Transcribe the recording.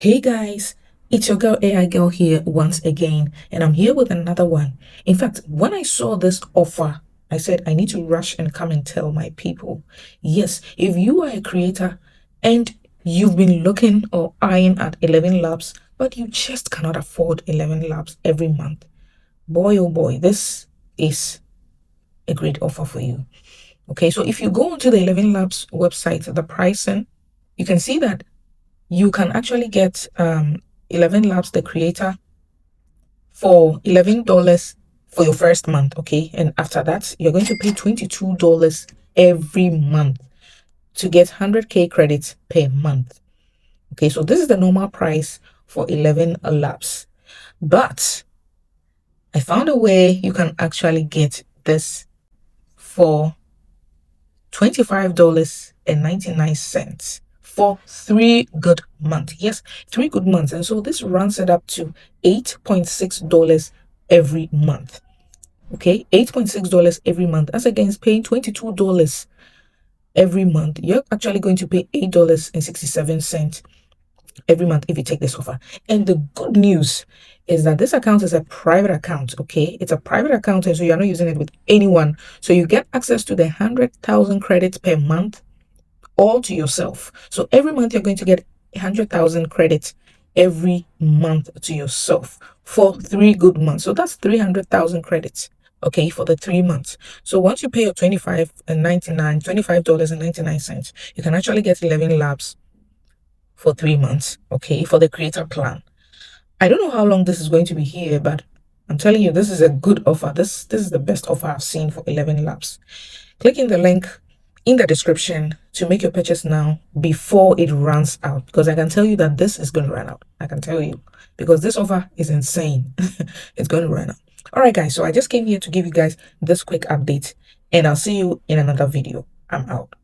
Hey guys, it's your girl AI Girl here once again, and I'm here with another one. In fact, when I saw this offer, I said I need to rush and come and tell my people. Yes, if you are a creator and you've been looking or eyeing at 11 Labs, but you just cannot afford 11 Labs every month, boy oh boy, this is a great offer for you. Okay, so if you go onto the 11 Labs website, the pricing, you can see that you can actually get 11 Labs, the creator, for $11 for your first month. Okay. And after that, you're going to pay $22 every month to get 100K credits per month. Okay. So this is the normal price for 11 Labs. But I found a way you can actually get this for $25.99 for 3 good months. Yes, 3 good months. And so this runs it up to $8.6 every month. Okay, $8.6 every month. As against paying $22 every month. You're actually going to pay $8.67 every month if you take this offer. And the good news is that this account is a private account. Okay, it's a private account, and so you're not using it with anyone. So you get access to the 100,000 credits per month all to yourself. So every month you're going to get 100,000 credits every month to yourself for 3 good months. So that's 300,000 credits. Okay, for the 3 months. So once you pay your $25.99, you can actually get 11 labs for 3 months. Okay, for the creator plan. I don't know how long this is going to be here, but I'm telling you, this is a good offer. This is the best offer I've seen for 11 labs. Click in the link in the description to make your purchase now before it runs out, because I can tell you that this is going to run out. I can tell you, because this offer is insane. It's going to run out. All right, guys. So I just came here to give you guys this quick update, and I'll see you in another video. I'm out.